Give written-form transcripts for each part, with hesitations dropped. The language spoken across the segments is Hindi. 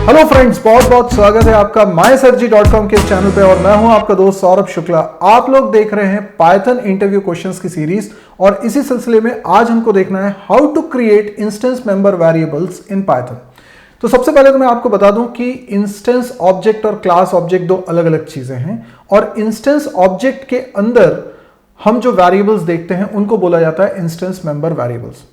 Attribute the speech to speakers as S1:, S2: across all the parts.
S1: हेलो फ्रेंड्स, बहुत बहुत स्वागत है आपका mysurgy.com के चैनल पे और मैं हूं आपका दोस्त सौरभ शुक्ला। आप लोग देख रहे हैं पाइथन इंटरव्यू क्वेश्चंस की सीरीज और इसी सिलसिले में आज हमको देखना है how to create instance member variables in Python. तो सबसे पहले तो मैं आपको बता दूं कि इंस्टेंस ऑब्जेक्ट और क्लास ऑब्जेक्ट दो अलग अलग चीजें हैं और इंस्टेंस ऑब्जेक्ट के अंदर हम जो वेरिएबल्स देखते हैं उनको बोला जाता है इंस्टेंस मेंबर वेरिएबल्स।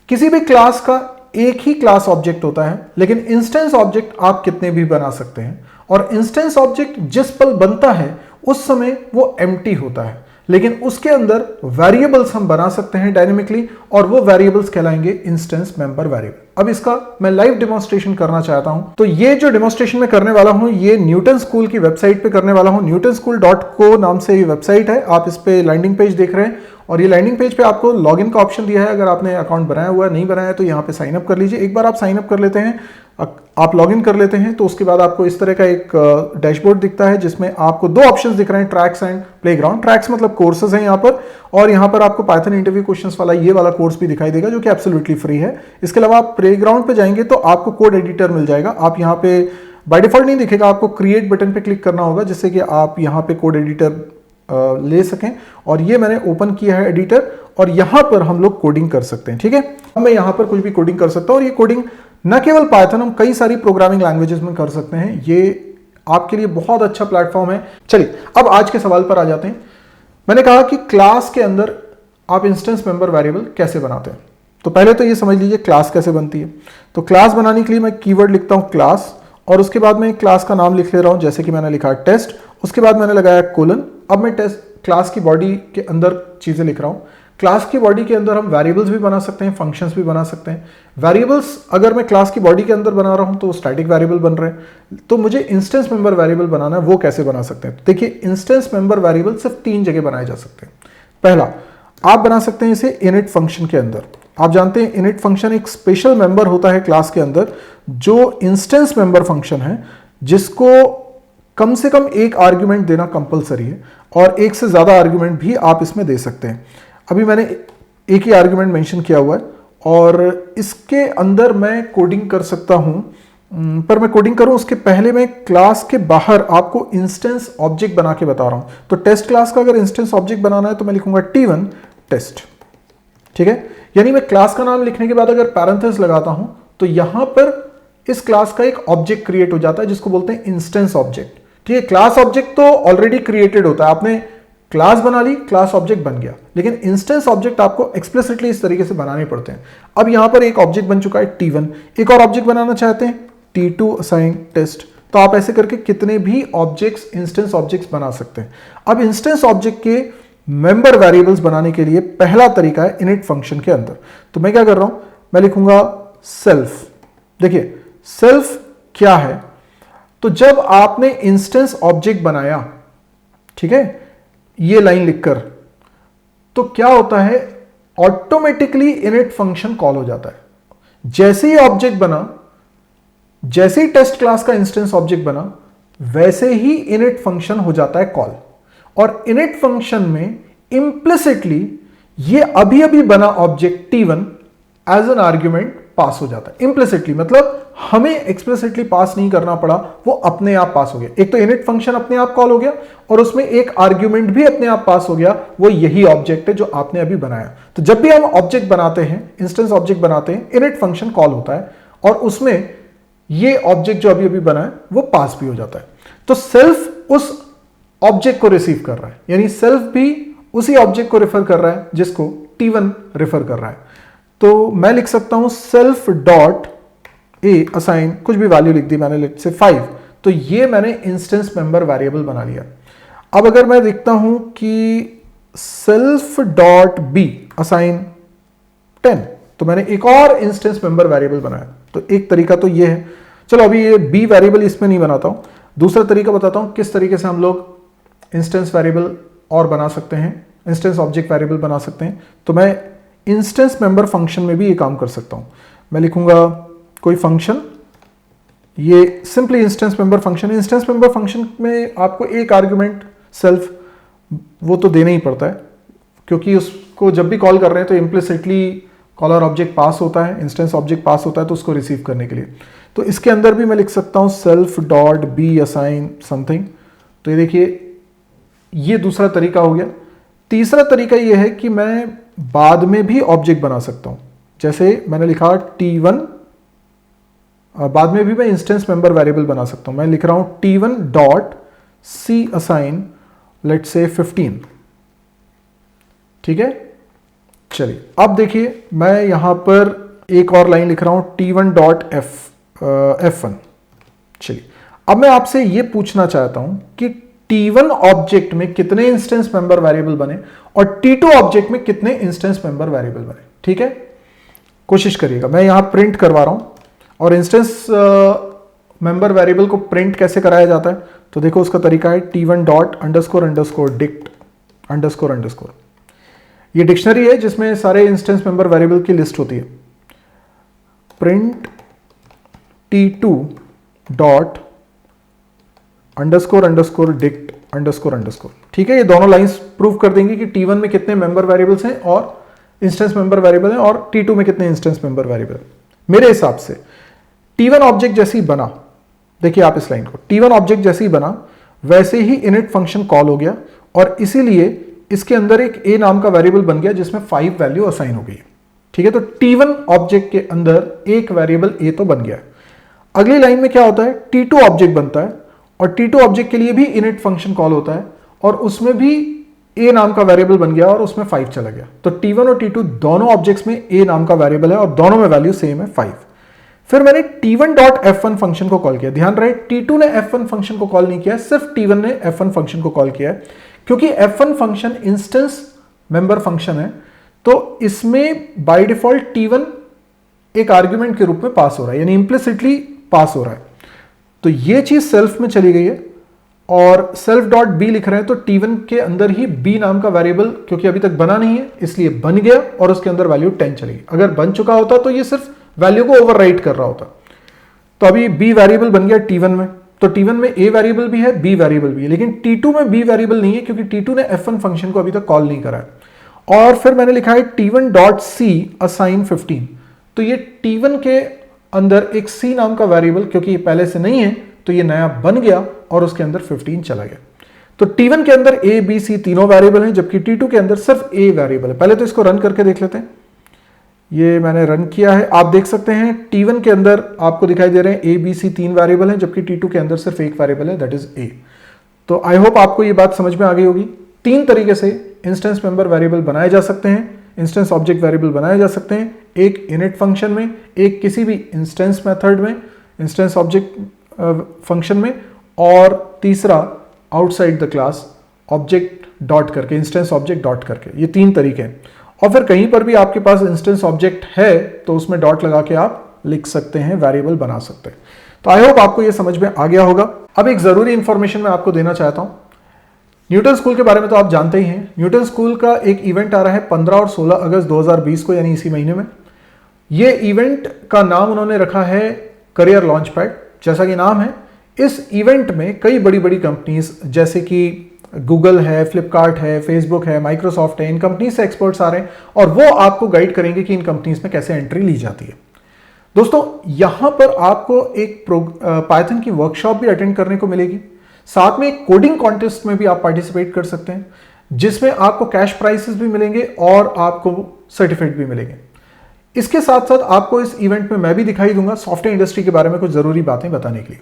S1: किसी भी क्लास का एक ही क्लास ऑब्जेक्ट होता है, लेकिन इंस्टेंस ऑब्जेक्ट आप कितने भी बना सकते हैं और इंस्टेंस ऑब्जेक्ट जिस पल बनता है उस समय वो एम्प्टी होता है, लेकिन उसके अंदर वेरिएबल्स हम बना सकते हैं डायनेमिकली और वो वेरिएबल्स कहलाएंगे इंस्टेंस मेंबर वेरिएबल। अब इसका मैं लाइव डेमोन्स्ट्रेशन करना चाहता हूं, तो ये जो डेमोन्स्ट्रेशन मैं करने वाला हूं ये न्यूटन स्कूल की वेबसाइट पे करने वाला हूं। newtonschool.co नाम से ये वेबसाइट है, आप इस पे लैंडिंग पेज देख रहे हैं और ये लैंडिंग पेज पे आपको लॉगिन का ऑप्शन दिया है। अगर आपने अकाउंट बनाया हुआ है, नहीं बनाया है तो यहाँ पे साइन अप कर लीजिए। एक बार आप साइन अप कर लेते हैं, आप लॉगिन कर लेते हैं तो उसके बाद आपको इस तरह का एक डैशबोर्ड दिखता है जिसमें आपको दो ऑप्शंस दिख रहे हैं, ट्रैक्स एंड प्लेग्राउंड। ट्रैक्स मतलब कोर्सेज हैं यहाँ पर, और यहाँ पर आपको पाइथन इंटरव्यू क्वेश्चंस वाला ये वाला कोर्स भी दिखाई देगा जो कि एब्सोल्युटली फ्री है। इसके अलावा आप प्लेग्राउंड पे जाएंगे तो आपको कोड एडिटर मिल जाएगा। आप यहाँ पे बाय डिफॉल्ट नहीं दिखेगा, आपको क्रिएट बटन पे क्लिक करना होगा जिससे कि आप यहाँ पे कोड एडिटर ले सकें। और ये मैंने ओपन किया है एडिटर और यहां पर हम लोग कोडिंग कर सकते हैं। ठीक है, अब मैं यहां पर कुछ भी कोडिंग कर सकता हूं और ये कोडिंग न केवल पाइथन, हम कई सारी प्रोग्रामिंग लैंग्वेजेस में कर सकते हैं। ये आपके लिए बहुत अच्छा प्लेटफॉर्म है। चलिए अब आज के सवाल पर आ जाते हैं। मैंने कहा कि क्लास के अंदर आप इंस्टेंस मेंबर वेरिएबल कैसे बनाते हैं। तो पहले तो ये समझ लीजिए क्लास कैसे बनती है। तो क्लास बनाने के लिए मैं कीवर्ड लिखता हूं क्लास और उसके बाद मैं क्लास का नाम लिख ले रहा हूं, जैसे कि मैंने लिखा टेस्ट, उसके बाद मैंने लगाया कोलन। अब मैं टेस्ट क्लास की बॉडी के अंदर चीजें लिख रहा हूं। क्लास की बॉडी के अंदर हम वेरिएबल्स भी बना सकते हैं, फंक्शंस भी बना सकते हैं। वेरिएबल्स अगर मैं क्लास की बॉडी के अंदर बना रहा हूं तो स्टैटिक वेरिएबल बन रहे हैं, तो मुझे इंस्टेंस मेंबर वेरिएबल बनाना है, वो कैसे बना सकते हैं। देखिए, इंस्टेंस मेंबर वेरिएबल सिर्फ तीन जगह बनाए जा सकते हैं। पहला, आप बना सकते हैं इसे इनिट फंक्शन के अंदर। आप जानते हैं इनिट फंक्शन एक स्पेशल मेंबर होता है क्लास के अंदर जो इंस्टेंस मेंबर फंक्शन है, जिसको कम से कम एक आर्ग्यूमेंट देना कंपलसरी है और एक से ज्यादा आर्ग्यूमेंट भी आप इसमें दे सकते हैं। अभी मैंने एक ही आर्ग्यूमेंट मेंशन किया हुआ है और इसके अंदर मैं कोडिंग कर सकता हूं, पर मैं कोडिंग करूं उसके पहले मैं क्लास के बाहर आपको इंस्टेंस ऑब्जेक्ट बना के बता रहा हूं। तो टेस्ट क्लास का अगर इंस्टेंस ऑब्जेक्ट बनाना है तो मैं लिखूंगा T1 टेस्ट। ठीक है, यानी मैं क्लास का नाम लिखने के बाद अगर पैरेंथेसिस लगाता हूं तो यहां पर इस क्लास का एक ऑब्जेक्ट क्रिएट हो जाता है जिसको बोलते हैं इंस्टेंस ऑब्जेक्ट। ठीक है, क्लास ऑब्जेक्ट तो ऑलरेडी क्रिएटेड होता है, आपने क्लास बना ली, क्लास ऑब्जेक्ट बन गया, लेकिन इंस्टेंस ऑब्जेक्ट आपको एक्सप्लिसिटली इस तरीके से बनाने पड़ते हैं। अब यहां पर एक ऑब्जेक्ट बन चुका है T1, एक और ऑब्जेक्ट बनाना चाहते हैं T2 असाइन टेस्ट, तो आप ऐसे करके कितने भी ऑब्जेक्ट्स, इंस्टेंस ऑब्जेक्ट्स बना सकते हैं। अब इंस्टेंस ऑब्जेक्ट के मेंबर वेरिएबल्स बनाने के लिए पहला तरीका है इनिट फंक्शन के अंदर। तो मैं क्या कर रहा हूं, मैं लिखूंगा सेल्फ। देखिए सेल्फ क्या है, तो जब आपने इंस्टेंस ऑब्जेक्ट बनाया, ठीक है, ये लाइन लिखकर, तो क्या होता है, ऑटोमेटिकली इनिट फंक्शन कॉल हो जाता है। जैसे ही ऑब्जेक्ट बना, जैसे ही टेस्ट क्लास का इंस्टेंस ऑब्जेक्ट बना, वैसे ही इनिट फंक्शन हो जाता है कॉल। और इनिट फंक्शन में इंप्लिसिटली ये अभी अभी बना object T1 as an argument pass हो जाता है। इंप्लिसिटली मतलब हमें एक्सप्लिसिटली पास नहीं करना पड़ा, वो अपने आप पास हो गया। एक तो इनिट फंक्शन अपने आप कॉल हो गया और उसमें एक आर्ग्यूमेंट भी अपने आप पास हो गया, वो यही ऑब्जेक्ट है जो आपने अभी बनाया। तो जब भी हम ऑब्जेक्ट बनाते हैं, इंस्टेंस ऑब्जेक्ट बनाते हैं, इनिट फंक्शन कॉल होता है और उसमें ये ऑब्जेक्ट जो अभी अभी बना है वो पास भी हो जाता है। तो सेल्फ उस ऑब्जेक्ट को रिसीव कर रहा है, यानी सेल्फ भी उसी ऑब्जेक्ट को रेफर कर रहा है जिसको T1 रेफर कर रहा है। तो मैं लिख सकता हूं सेल्फ डॉट ए असाइन, कुछ भी वैल्यू लिख दी मैंने, लेट से 5, तो ये मैंने इंस्टेंस मेंबर वेरिएबल बना लिया। अब अगर मैं देखता हूं कि सेल्फ डॉट बी असाइन 10, तो मैंने एक और इंस्टेंस मेंबर वेरिएबल बनाया। तो एक तरीका तो ये है। चलो अभी ये बी वेरिएबल इसमें नहीं बनाता हूं, दूसरा तरीका बताता हूं किस तरीके से हम लोग इंस्टेंस वेरिएबल और बना सकते हैं, इंस्टेंस ऑब्जेक्ट वेरिएबल बना सकते हैं। तो मैं इंस्टेंस मेंबर फंक्शन में भी ये काम कर सकता हूं। मैं लिखूंगा कोई फंक्शन, ये सिंपली इंस्टेंस मेंबर फंक्शन है। इंस्टेंस मेंबर फंक्शन में आपको एक आर्ग्यूमेंट सेल्फ वो तो देना ही पड़ता है, क्योंकि उसको जब भी कॉल कर रहे हैं तो इम्प्लिसिटली कॉलर ऑब्जेक्ट पास होता है, इंस्टेंस ऑब्जेक्ट पास होता है, तो उसको रिसीव करने के लिए। तो इसके अंदर भी मैं लिख सकता हूं self dot be assign something. तो ये देखिए, ये दूसरा तरीका हो गया। तीसरा तरीका ये है कि मैं बाद में भी ऑब्जेक्ट बना सकता हूं। जैसे मैंने लिखा T1, बाद में भी मैं इंस्टेंस मेंबर वेरिएबल बना सकता हूं। मैं लिख रहा हूं T1 dot C assign let's say 15। ठीक है, चलिए अब देखिए मैं यहां पर एक और लाइन लिख रहा हूं T1 डॉट F1। चलिए अब मैं आपसे यह पूछना चाहता हूं कि T1 ऑब्जेक्ट में कितने इंस्टेंस मेंबर वेरिएबल बने और T2 ऑब्जेक्ट में कितने इंस्टेंस मेंबर वेरिएबल बने। ठीक है, कोशिश करिएगा। मैं यहां प्रिंट करवा रहा हूं और इंस्टेंस मेंबर वेरिएबल को प्रिंट कैसे कराया जाता है, तो देखो उसका तरीका है T1 dot underscore underscore dict underscore underscore. ये डिक्शनरी है जिसमें सारे इंस्टेंस मेंबर वेरिएबल की लिस्ट होती है। Print T2 dot underscore underscore dict underscore underscore. ठीक है, ये दोनों लाइंस प्रूव कर देंगी कि T1 में कितने मेंबर वेरिएबल्स हैं और इंस्टेंस मेंबर वेरिएबल हैं और T2 में कितने इंस्टेंस मेंबर वेरिएबल। मेरे हिसाब से T1 ऑब्जेक्ट जैसे ही बना, देखिए आप इस लाइन को, T1 ऑब्जेक्ट जैसे ही बना वैसे ही इनिट फंक्शन कॉल हो गया और इसीलिए इसके अंदर एक a नाम का वेरिएबल बन गया जिसमें 5 वैल्यू असाइन हो गई। ठीक है, तो T1 ऑब्जेक्ट के अंदर एक वेरिएबल a तो बन गया। अगली लाइन में क्या होता है, T2 ऑब्जेक्ट बनता है और T2 ऑब्जेक्ट के लिए भी इनिट फंक्शन कॉल होता है और उसमें भी a नाम का वेरिएबल बन गया और उसमें 5 चला गया। तो T1 और T2 दोनों ऑब्जेक्ट्स में a नाम का वेरिएबल है और दोनों में वैल्यू सेम है 5। फिर मैंने T1 डॉट F1 फंक्शन को कॉल किया। ध्यान रहे T2 ने F1 फंक्शन को कॉल नहीं किया, सिर्फ T1 ने F1 फंक्शन को कॉल किया है क्योंकि F1 function instance member function है। तो इसमें बाय डिफॉल्ट T1 एक आर्ग्यूमेंट के रूप में पास हो रहा है, यानी इंप्लिसिटली पास हो रहा है। तो ये चीज सेल्फ में चली गई है और सेल्फ डॉट बी लिख रहे हैं तो T1 के अंदर ही b नाम का वेरिएबल, क्योंकि अभी तक बना नहीं है इसलिए बन गया और उसके अंदर वैल्यू 10 चलेगी। अगर बन चुका होता तो ये सिर्फ वैल्यू को ओवरराइट कर रहा होता। तो अभी b वेरिएबल बन गया T1 में, तो T1 में a वेरिएबल भी है, b वेरिएबल भी है, लेकिन T2 में b वेरिएबल नहीं है क्योंकि T2 ने F1 फंक्शन को अभी तक कॉल नहीं करा है। और फिर मैंने लिखा है T1 डॉट सी असाइन 15। तो ये T1 के अंदर एक c नाम का वेरिएबल, क्योंकि ये पहले से नहीं है तो ये नया बन गया और उसके अंदर 15 चला गया। तो T1 के अंदर a b c तीनों वेरिएबल हैं जबकि T2 के अंदर सिर्फ a वेरिएबल है। पहले तो इसको रन करके देख लेते हैं। ये मैंने रन किया है, आप देख सकते हैं T1 के अंदर आपको दिखाई दे रहे हैं a b c 3 वेरिएबल हैं जबकि T2 के अंदर सिर्फ एक वेरिएबल है, दैट इज a। तो आई होप आपको ये बात समझ में आ गई होगी। 3 तरीके से इंस्टेंस मेंबर वेरिएबल बनाए जा सकते हैं, इंस्टेंस ऑब्जेक्ट वेरिएबल बनाए जा सकते हैं, एक इनिट फंक्शन में, एक किसी भी इंस्टेंस मेथड में, इंस्टेंस ऑब्जेक्ट फंक्शन में, और तीसरा outside the class object dot करके, इंस्टेंस ऑब्जेक्ट डॉट करके। ये 3 तरीके हैं। और फिर कहीं पर भी आपके पास इंस्टेंस ऑब्जेक्ट है तो उसमें डॉट लगा के आप लिख सकते हैं, वेरिएबल बना सकते हैं। तो आई होप आपको ये समझ में आ गया होगा। अब एक जरूरी इंफॉर्मेशन मैं आपको देना चाहता हूं। न्यूटन स्कूल के बारे में तो आप जानते ही हैं। न्यूटन स्कूल का एक इवेंट आ रहा है 15 और 16 अगस्त 2020 को, यानी इसी महीने में। ये इवेंट का नाम उन्होंने रखा है करियर लॉन्च पैड। जैसा कि नाम है, इस इवेंट में कई बड़ी बड़ी कंपनीज जैसे कि गूगल है, फ्लिपकार्ट है, फेसबुक है, माइक्रोसॉफ्ट है, इन कंपनीज से एक्सपर्ट्स आ रहे हैं और वो आपको गाइड करेंगे कि इन कंपनीज में कैसे एंट्री ली जाती है। दोस्तों, यहां पर आपको एक पाइथन की वर्कशॉप भी अटेंड करने को मिलेगी। साथ में एक कोडिंग कॉन्टेस्ट में भी आप पार्टिसिपेट कर सकते हैं जिसमें आपको कैश प्राइजेस भी मिलेंगे और आपको सर्टिफिकेट भी मिलेंगे। इसके साथ साथ आपको इस इवेंट में मैं भी दिखाई दूंगा सॉफ्टवेयर इंडस्ट्री के बारे में कुछ जरूरी बातें बताने के लिए।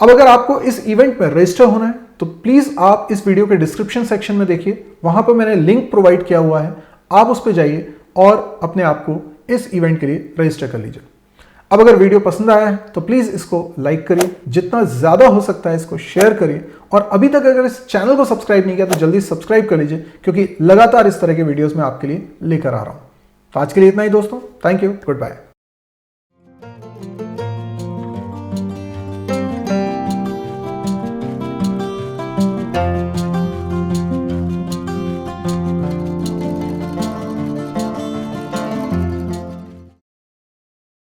S1: अब अगर आपको इस इवेंट में रजिस्टर होना है तो प्लीज आप इस वीडियो के डिस्क्रिप्शन सेक्शन में देखिए, वहां पर मैंने लिंक प्रोवाइड किया हुआ है। आप उस पर जाइए और अपने आप को इस इवेंट के लिए रजिस्टर कर लीजिए। अब अगर वीडियो पसंद आया है तो प्लीज इसको लाइक करिए, जितना ज्यादा हो सकता है इसको शेयर करिए, और अभी तक अगर इस चैनल को सब्सक्राइब नहीं किया तो जल्दी सब्सक्राइब कर लीजिए, क्योंकि लगातार इस तरह के वीडियोस मैं आपके लिए लेकर आ रहा हूं। तो आज के लिए इतना ही दोस्तों, थैंक यू, गुड बाय।